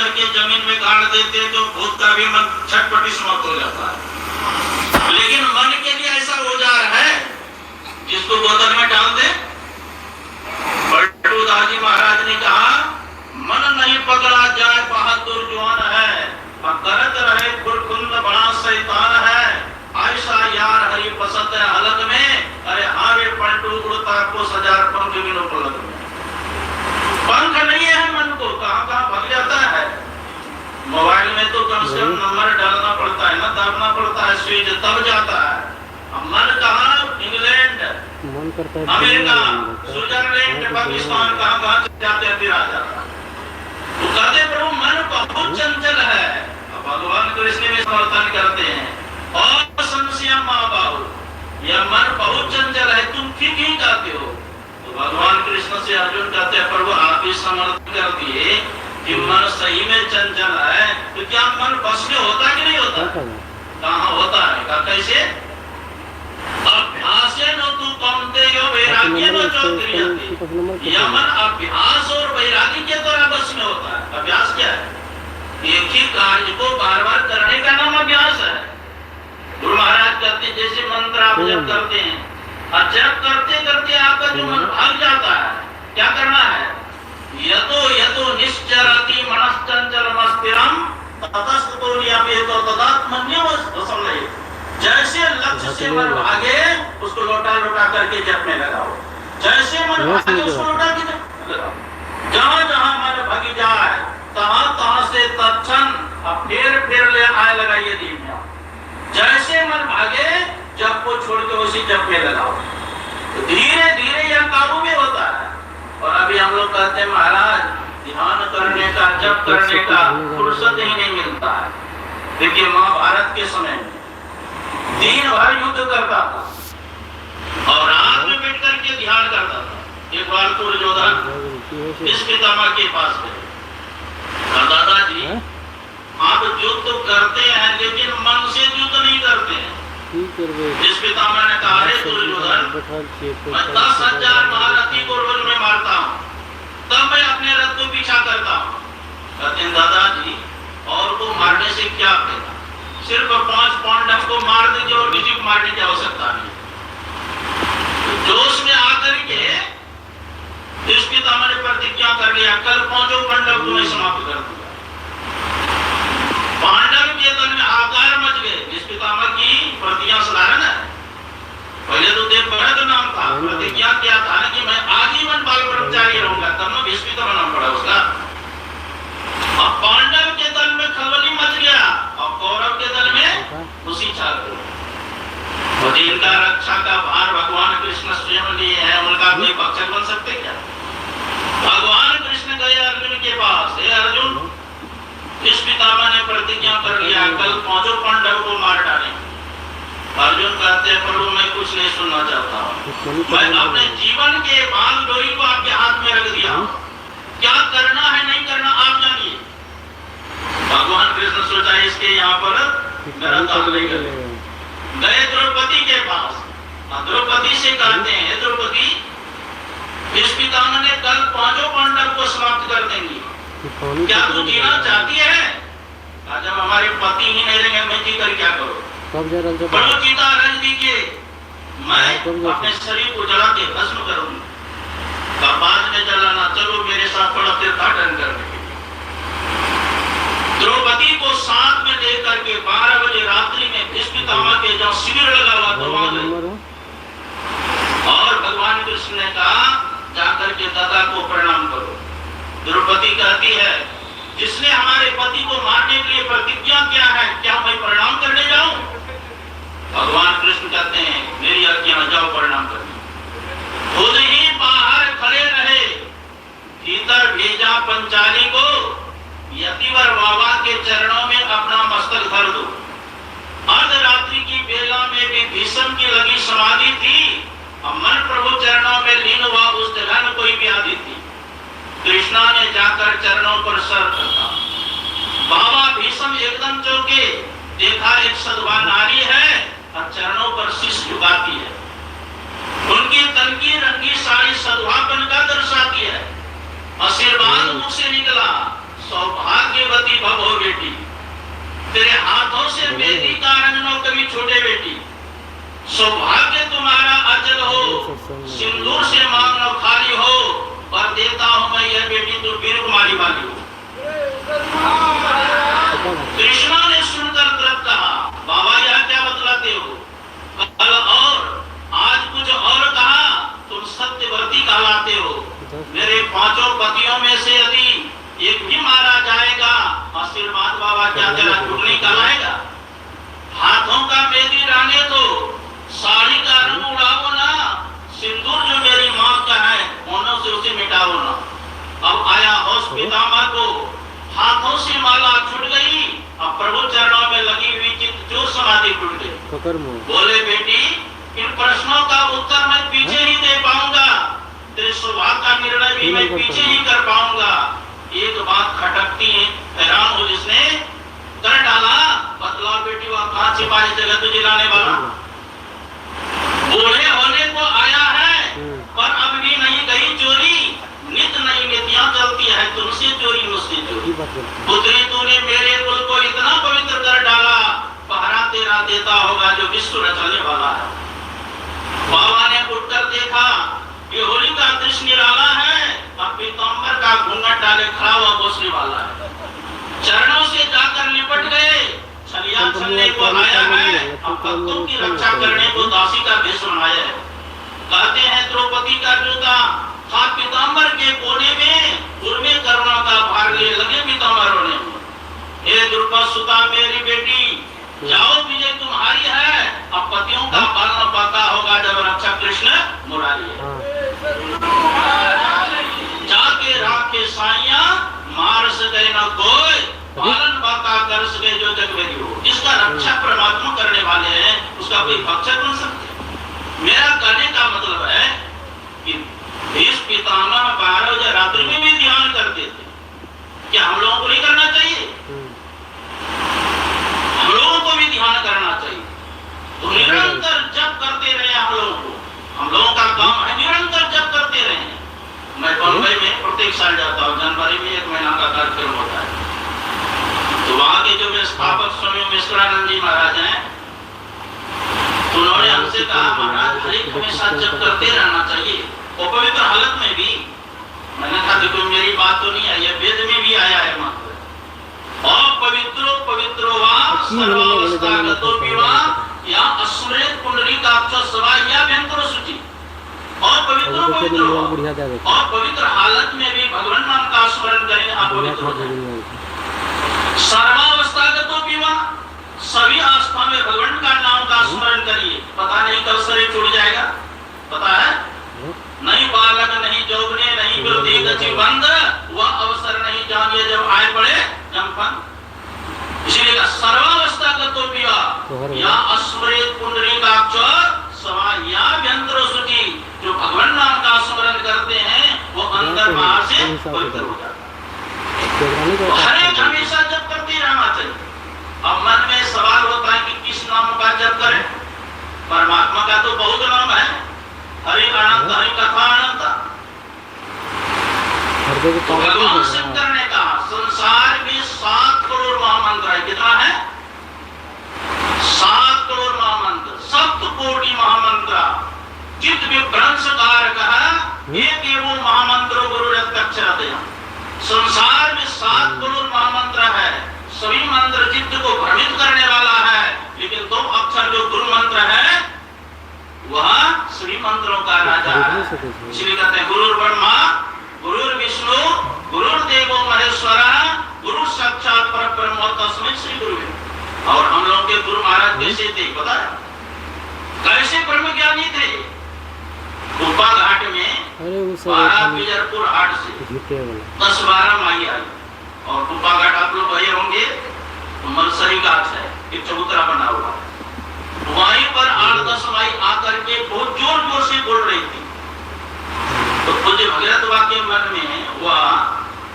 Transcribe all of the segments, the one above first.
करके जमीन में गाड़ देते तो भूत का भी मन छटपटी समाप्त हो जाता है। लेकिन मन के लिए ऐसा औजार है जिसको बोतल में डाल दे। पलटू दास जी महाराज ने कहा, मन नहीं पकड़ा जाए बहादुर जवान है, करत रहे खुरकुंद बड़ा शैतान है, ऐसा यार हरि पसंद है हलक में। अरे हाँ रे पलटू, उड़ता को 1000 पंख बिनो पलक में। पंख नहीं है मन को, कहां कहां भाग जाता है। मोबाइल में तो कम से कम नंबर डालना पड़ता है ना, दाबना पड़ता है स्विच, तब जाता है। अब मन कहां, इंग्लैंड, अमेरिका, स्विट्जरलैंड, पाकिस्तान, कहां कहां जाते हैं, फिर आ जाता है। तो कहते प्रभु मन बहुत चंचल है। अब भगवान कृष्ण में समर्थन करते हैं, और संशय माँ बाबू, यह मन बहुत चंचल है, तुम ठीक ही कहते हो। तो भगवान कृष्ण से अर्जुन कहते हैं, प्रभु आप ही समर्थन कर दिए कि मन सही में चंचल है, तो क्या मन बस में होता कि नहीं होता? कहाँ होता है? का कैसे? अभ्यास न तू कमते यो वैराग्य न चौक्रियते। यह मन अभ्यास और वैराग्य के द्वारा बस में होता है। अभ्यास क्या है? एक ही कार्य को बार बार करने का नाम अभ्यास है। गुरु महाराज कहते हैं, जैसे मंत्र आप जप करते हैं, और जप करते करते आपका जो मन भाग जाता है, क्या करना है? यतो यतो निश्चरति मनश्चंचलमस्थिरम ततस्ततो नियमेतो तदात्मन्यवसंलये। जैसे लक्ष्य से मन भागे, उसको लौटा लौटा करके जप में लगाओ। जैसे मन भागे, उसको लौटा के जप में लगाओ। जहाँ जहाँ मन भागी जाए, तहाँ तहाँ से तत्क्षण अब फिर ले आए लगाइए दीप में। जैसे मन भागे, जप को छोड़ के उसी जप में लगाओ। तो धीरे धीरे यह काबू में होता है। और अभी हम लोग कहते हैं महाराज ध्यान करने का, जप करने का फुर्सत ही नहीं मिलता है। देखिए महाभारत के समय में दिन भर युद्ध करता था और रात में बैठ करके ध्यान करता था। एक बार दुर्योधन इस पितामह के पास गए, दादाजी आप युद्ध तो करते हैं लेकिन मन से युद्ध नहीं करते हैं। इस पितामह ने कहा, अरे दुर्योधन, मैं 10,000 महारथी को रोज में मारता हूँ, तब मैं अपने रथ को पीछा करता हूँ। कहते हैं दादाजी और को मारने से क्या फायदा, सिर्फ 5 पांडव को मार दीजिए और किसी को मारने की आवश्यकता नहीं। तो जोश में आकर के इस पितामह ने प्रतिज्ञा कर लिया, कल 5 पांडव को मैं समाप्त कर दूंगा। पांडव के दल में आकार मच गए। इस पितामह की प्रतिज्ञा साधारण है। पहले तो देवव्रत नाम था, प्रतिज्ञा किया था कि मैं आजीवन बाल ब्रह्मचारी रहूंगा, तब मैं भीष्म पितामह नाम पड़ा उसका। अब पांडव के दल में खलबली मच गया और कौरव के दल में खुशी छा गई। और जिनका रक्षा का भार भगवान कृष्ण स्वयं लिए है, उनका कोई भक्षक बन सकते क्या? भगवान कृष्ण गए अर्जुन के पास, हे अर्जुन, इस पितामह ने प्रतिज्ञा कर लिया कल 5 पांडव को मार डालेंगे। अर्जुन कहते हैं, प्रभु मैं कुछ नहीं सुनना चाहता हूँ, मैं अपने जीवन के बाल डोरी को आपके हाथ में रख दिया, क्या करना है नहीं करना आप जानिए। भगवान कृष्ण सोचा इसके यहाँ पर मेरा काम नहीं करेगा। गए द्रौपदी के पास, द्रौपदी से कहते हैं, द्रौपदी इस पितामह ने कल 5 पांडव को समाप्त कर देंगे, क्या तू जीना चाहती है? जब हमारे पति ही नहीं रहेंगे मैं जी कर क्या करूँ? बड़ो चिता रंज दीजिए, मैं अपने शरीर को जला के भस्म करूंगी। बाद में जलाना, चलो मेरे साथ थोड़ा तीर्थाटन करने के लिए। द्रौपदी को साथ में लेकर के 12 बजे रात्रि में भीष्म पितामह के जहाँ शिविर लगा हुआ था वहां गए और भगवान कृष्ण ने कहा जाकर के दादा को प्रणाम करो। द्रौपदी कहती है, जिसने हमारे पति को मारने के लिए प्रतिज्ञा किया है, क्या मैं प्रणाम करने जाऊं? भगवान कृष्ण कहते हैं, मेरी आज्ञा जाओ प्रणाम करने। खुद ही बाहर खड़े रहे, भीतर भेजा पंचाली को, यतिवर बाबा के चरणों में अपना मस्तक धर दो। अर्धरात्रि की बेला में भी भीष्म की लगी समाधि थी, मन प्रभु चरणों में लीन हुआ, उस जगह में कोई व्याधि थी। कृष्णा ने जाकर चरणों पर सर रखा। बाबा भीष्म एकदम चौंके, देखा एक सधवा नारी है और चरणों पर शीश झुकाती है। उनकी तनकी रंगी साड़ी सधवापन का दर्शाती है। आशीर्वाद मुख से निकला, सौभाग्यवती सौभाग्य तुम्हारा अचल हो, सिंदूर से मांगना खाली हो, पर देता हूं मैं यह बेटी तू वीर कुमारी वाली हो। कृष्णा ने सुनकर तुरंत कहा, बाबा यह क्या बतलाते हो? कल और आज कुछ और कहा, तुम सत्यव्रती कहलाते हो। मेरे 5 पतियों में से यदि एक भी मारा जाएगा, आशीर्वाद बाबा क्या तेरा झूठ नहीं कहलाएगा? हाथों का मेहंदी रहने दो, साड़ी का रंग उड़ाओ ना, सिंदूर जो मेरी मां का है होनों से उसे मिटाओ ना। अब आया होश पितामह को, हाथों से माला छूट गई, अब प्रभु चरणों में लगी हुई चित्त जो समाधि टूट गई। बोले बेटी, इन प्रश्नों का उत्तर मैं पीछे ही दे पाऊंगा, तेरे स्वभाव का निर्णय भी मैं पीछे ही कर पाऊंगा। एक बात खटकती है, हैरान हो जिसने कर डाला, बतलाओ बेटी वह कहां सिपाही जगह तुझे लाने वाला? बूढ़े होने को आया है, पर अब भी नहीं गई चोरी, नित नई नीतियां चलती है, तुमसे चोरी मुझसे चोरी। पुत्री तूने मेरे कुल को इतना पवित्र कर डाला, पहरा तेरा देता होगा जो विश्व रचने वाला है। बाबा ने उठकर देखा, ये होली का दृश्य निराला है, अब पीताम्बर का घूंघट डाले खड़ा हुआ घोषने वाला है। चरणों से जाकर लिपट गए, छलिया छलने को आया है, अब भक्तों की रक्षा करने को दासी का भेष बनाया है। कहते हैं द्रौपदी का जूता था पीताम्बर के कोने में, उर्मे करुणा का भार ले लगे पीताम्बर रोने। हे द्रुपद सुता मेरी बेटी, जाओ विजय तुम्हारी है, अब पतियों का पालन पाता होगा जब रक्षा कृष्ण मुरारी है। जाके राखे साइया, मार सके न कोई, पालन पाता कर सके जो जग में हो। जिसका रक्षा परमात्मा करने वाले हैं, उसका कोई भक्षक बन सकते? मेरा कहने का मतलब है कि भीष्म पितामह 12 बजे रात्रि में भी ध्यान करते थे, क्या हम लोगों को नहीं करना चाहिए? हम लोगों को भी ध्यान करना चाहिए। तो निरंतर जप करते रहे हम लोगों का काम है निरंतर जप करते रहे। मैं बम्बई में प्रत्येक साल जाता हूँ, जनवरी में 1 महीना का कार्यक्रम होता है। तो वहाँ के जो व्यवस्थापक स्वामी मिश्रानंद जी महाराज हैं, उन्होंने हमसे कहा, महाराज हरेक हमेशा जप करते रहना चाहिए, और पवित्र हालत में भी। मैंने कहा देखो मेरी बात तो नहीं है, यह वेद में भी आया है मात्र। और पवित्रो पवित्रो वा सर्वावस्थागतो विवाह या अस्मृत पुंडरीकाक्ष सवा या व्यंतरो शुचि। और पवित्रो पवित्रो, और पवित्र हालत में भी भगवान नाम का स्मरण करें, अपवित्र हो जाए। सर्वावस्थागतो विवाह, सभी आस्था में भगवान का नाम का स्मरण करिए। पता नहीं कब शरीर छूट जाएगा, पता है? नहीं बालक नहीं जोगने नहीं वृद्धि गति बंद, वह अवसर नहीं जानिए जब आए पड़े जमपन। इसीलिए सर्वावस्था गतो विवाह या अस्मृत पुंडरीकाक्ष सवा या व्यंतरो शुचि। जो भगवान नाम का स्मरण करते हैं वो अंदर बाहर से पवित्र हो जाता है। हर एक हमेशा जप करते रहना चाहिए। अब मन में सवाल होता है कि किस नाम का जप करें? परमात्मा का तो बहुत नाम है, हरि अनंत, हरि कथा अनंत। तो भगवान शंकर ने कहा संसार में 7 करोड़ महामंत्र है। कितना है? 7 करोड़ महामंत्र, 7 कोटि महामंत्र। चित्त विभ्रंशकार कहा एक एवं महामंत्र गुरु रत्नाक्षर। संसार में 7 करोड़ महामंत्र है, सभी मंत्र चित्त को भ्रमित करने वाला है, लेकिन 2 अक्षर जो गुरु मंत्र है वह सभी मंत्रों का राजा है। इसलिए कहते हैं गुरु ब्रह्मा गुरु विष्णु गुरुदेवो महेश्वरा गुरु साक्षात परब्रह्म तस्मै श्री गुरुवे। और हम लोग के गुरु महाराज कैसे थे पता है? कैसे ब्रह्म ज्ञानी थे? कुपा घाट में 12 बीजरपुर हाट से 10-12 माई आई। और कुपा घाट आप लोग गए होंगे, मलसरी घाट है, एक चबूतरा बना हुआ। वहीं पर 8-10 माई आकर के बहुत जोर जोर से बोल रही थी। तो पूज्य भगीरथ बाबा के मन में हुआ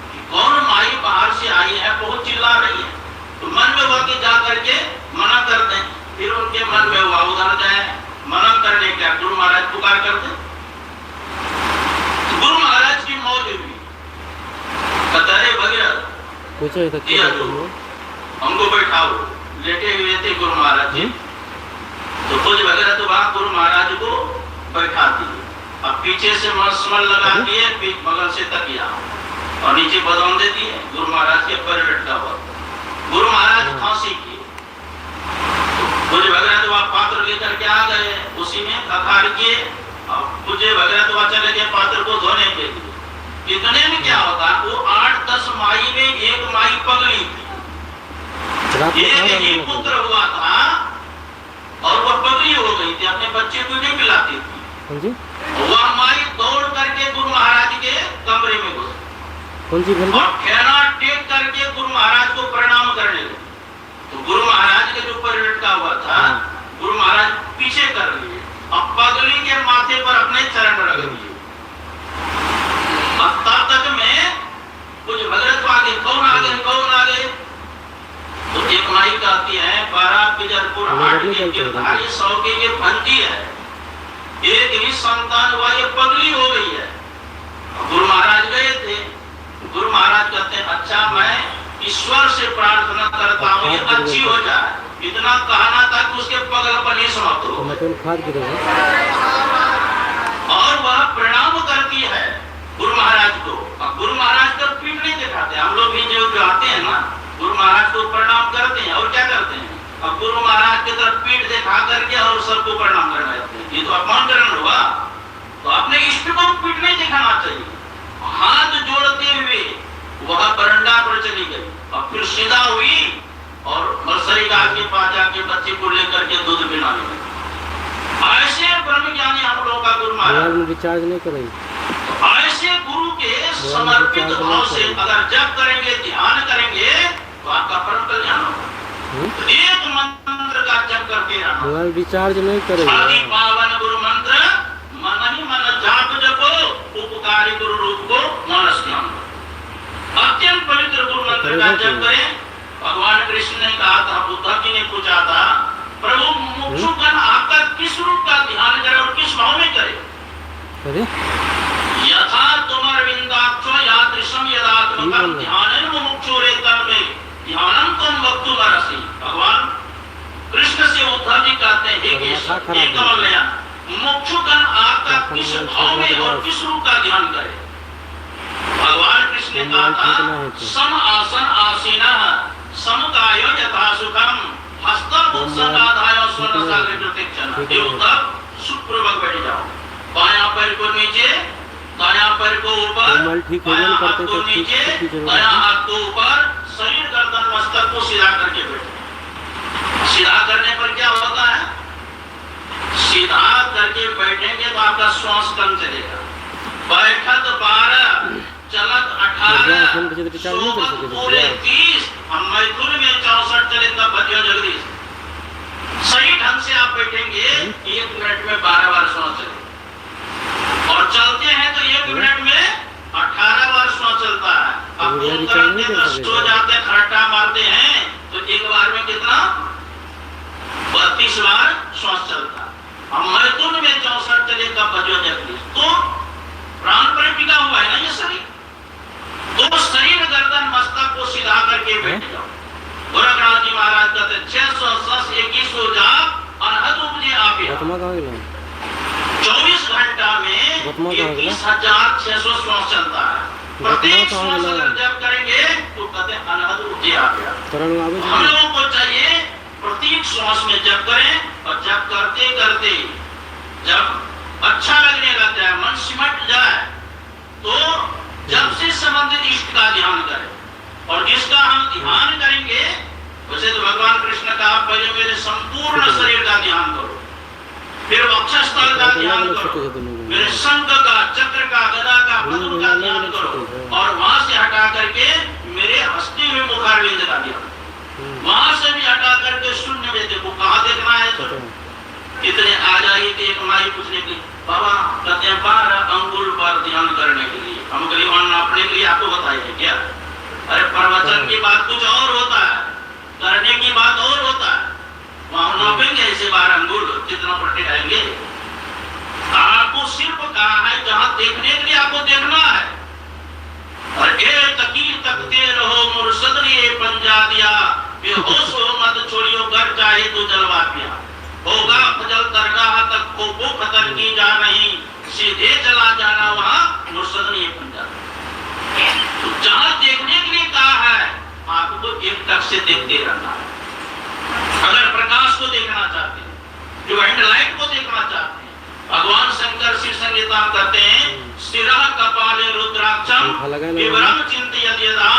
कि कौन माई बाहर से आई है, बहुत चिल्ला रही है। तो मन में हुआ कि जा करके मना कर दें। फिर उनके मन में हुआ उधर जाए, मना करने क्या गुरु महाराज पुकार करते। तो गुरु महाराज की मौत हुई। कतरे भगीरथ हमको बैठाओ। लेटे हुए थे गुरु महाराज जी। तो कुछ भगत वहां गुरु महाराज को बैठा दिए। अब पीछे से मलमल लगा दिए, बगल से तकिया और नीचे बदौन दे दिए। गुरु महाराज के पैर लटका हुआ। गुरु महाराज फांसी किए। कुछ भगत वहां पात्र लेकर के आ गए, उसी में अखाड़ किए। कुछ भगत वहां चले गए पात्र को धोने के लिए। इतने में क्या होता, वो 8-10 माई में एक माई पगली थी। एक ही पुत्र हुआ था और वह पगली हो गई थी, अपने बच्चे को नहीं पिलाती थी। वह माई दौड़ करके गुरु महाराज के कमरे में घुसी और खेना टेक करके गुरु महाराज को प्रणाम करने लगी। तो गुरु महाराज के जो पैर लटका हुआ था, गुरु महाराज पीछे कर लिए, अब पगली के माथे पर अपने चरण रख दिए। तब तक में कुछ भगत आगे कौन आ गए। तो एक माई कहती है, 12 बिजरपुर हाट के गिरधारी 100 के ये भंजी है, एक ही संतान हुआ, ये पगली हो गई है। गुरु महाराज गए थे। गुरु महाराज कहते हैं, अच्छा मैं ईश्वर से प्रार्थना करता हूँ ये अच्छी हो जाए। इतना कहना था कि उसके पगल पर नहीं समाप्त हो। और वह प्रणाम करती है गुरु महाराज को। अब गुरु महाराज का पीठ नहीं दिखाते। हम लोग भी जो आते हैं ना, गुरु महाराज को प्रणाम करते हैं और क्या करते हैं, अब गुरु महाराज की तरफ पीठ दिखा करके और सबको प्रणाम करना चाहते हैं। ये तो अपमान ग्रहण हुआ। तो अपने इष्ट को पीठ नहीं दिखाना चाहिए। हाथ जोड़ते हुए वह बरंडा पर चली गई और फिर सीधा हुई और नर्सरी गाय के पास जाके बच्चे को लेकर के दूध पिलाने लगी। ऐसे ब्रह्म ज्ञानी हम लोगों का गुरु महाराज रिचार्ज नहीं करेंगे। ऐसे गुरु के समर्पित भाव से अगर जप करेंगे, ध्यान करेंगे तो आपका परम कल्याण होगा। एक मंत्र का जप करके रहना, रिचार्ज नहीं करेंगे। पावन गुरु मंत्र मन ही मन जाप जपो, उपकारी गुरु रूप को मानस ध्यान। अत्यंत पवित्र गुरु मंत्र का जप करें। भगवान कृष्ण ने कहा था, बुद्ध जी ने पूछा था, प्रभु मुक्षुगण आपका किस रूप का ध्यान करे और किस भाव में करे? यथा तुमरविंदाक्षो यादृशम यदात्मकं ध्यानं मुमुक्षुरे तन्मे ध्यानं त्वं वक्तुमर्हसि। भगवान कृष्ण से उद्धव जी कहते हैं, हे केशव, हे कमलनयन, मुक्षुगण आपका किस भाव में और किस रूप का ध्यान करे? भगवान कृष्ण ने कहा था, सम आसन आसीनः समकायो यथा सुखम हस्तम उत्संगाधायो स्वर्ण सागर प्रत्यक्षण। हे उद्धव, सुखपूर्वक बैठ जाओ। बायां पैर को नीचे, दायां पैर को ऊपर, बायां हाथ को नीचे, दायां हाथ को ऊपर, शरीर गर्दन मस्तक को सीधा करके बैठे। सीधा करने पर क्या होता है, सीधा करके बैठेंगे तो आपका श्वास कम चलेगा। बैठक 12, चलत 18, सोबत पूरे 30, हम मैथुन में 64 चले तब बच्चों जगदीश। सही ढंग से आप बैठेंगे 1 मिनट में 12 बार श्वास चलेगा और चलते हैं तो 1 मिनट में 18 बार श्वास चलता है। अब सो जाते हैं, खर्टा मारते हैं तो एक बार में कितना, 32 बार श्वास चलता है। हम मैथुन में 64 चले तब बच्चों जगदीश। तो प्राण पर टिका हुआ है ना ये शरीर। तो शरीर गर्दन मस्तक को सीधा करके बैठ जाओ। गोरखनाथ जी महाराज कहते 600 21 जाप अनहद उपजे आपे। 24 घंटा में 21,600 श्वास चलता है। प्रत्येक श्वास अगर जप करेंगे तो कहते हैं अनहद उपजे आपे। हम लोगों को चाहिए प्रत्येक श्वास में जप करें और जप करते करते जब अच्छा लगने लग जाए, मन सिमट जाए तो जब से संबंधित इष्ट का ध्यान करें। और जिसका हम ध्यान करेंगे, वैसे तो भगवान कृष्ण का पहले मेरे संपूर्ण शरीर का ध्यान करो, फिर वक्षस्थल का ध्यान करो, मेरे शंख का, चक्र का, गदा का, पद्म का ध्यान करो और वहां से हटा करके मेरे हस्ती में मुखारविंद का ध्यान, वहां से भी हटा करके शून्य में देखो। कहाँ देखना है? इतने आ जाइए कि एक माई पूछने की, बाबा कहते हैं 12 अंगुल पर ध्यान करने के लिए। हम गरीबान नापने के लिए आपको बताइए क्या? अरे प्रवचन की बात कुछ और होता है, करने की बात और होता है। वहां नापेंगे ऐसे 12 अंगुल कितना पट्टे आएंगे? आपको सिर्फ कहा है जहां देखने के लिए आपको देखना है। और ए तकीर तकते रहो मुर्शद ने पंजा दिया, बेहोश हो मत छोड़ियो, घर चाहे तो जलवा पिया। होगा ना वहां मुर्शद नहीं बन जाता। तो जहां देखने के लिए कहा है आपको एक टक से देखते रहना है। अगर प्रकाश को देखना चाहते हैं, जो हैंडलाइट को देखना चाहते हैं, भगवान शंकर शिव संगीता करते हैं सिरा कपाले रुद्राक्षम विवरम चिंतयत्यदा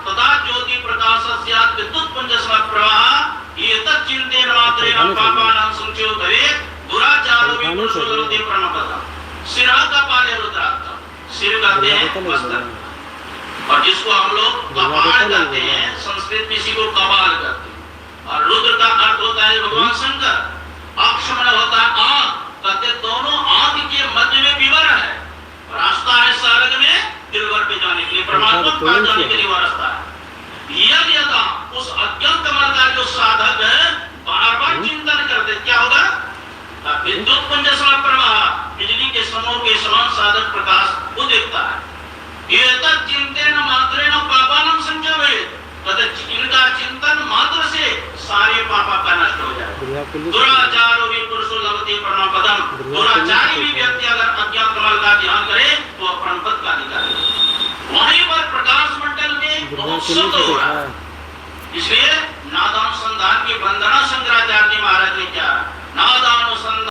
तदा ज्योति प्रकाशस्यात् विद्युत पुंजस्म प्रवाह एतत् चिंतेन मात्रेण पापानां संचयो भवेत् दुराचारो विपुरुषोदरते प्रणपदम्। सिरा कपाले रुद्राक्षम, सिर कहते हैं वस्त्र, और जिसको हम लोग कपाल कहते हैं, संस्कृत में इसी को कपाल कहते हैं। और रुद्र का अर्थ होता है भगवान शंकर, अक्षमण होता है आंख, कहते दोनों आंख के मध्य में विवर है, रास्ता है स्वर्ग में दिलवर पे जाने के लिए, परमात्मा पास जाने के लिए वो रास्ता है। यदि उस अज्ञान कमल का जो साधक है बार बार चिंतन करते क्या होगा, विद्युत पुंज समान प्रवाह, बिजली के समूह के समान साधक प्रकाश वो देखता है। ये तक चिंतन मात्रेण पापानां संचयेत्, इनका चिंतन मात्र से सारे पापा का नष्ट हो जाए। दुराचारो विपुरुषो लभते परमपदम्, दुराचारी भी व्यक्ति अगर अज्ञान कमल का ध्यान करे तो परमपद का अधिकारी। वहीं पर प्रकाश मंडल में बहुत शुद्ध हो रहा है। इसलिए नादानुसंधान की वंदना शंकराचार्य महाराज ने किया। नादानुसंधान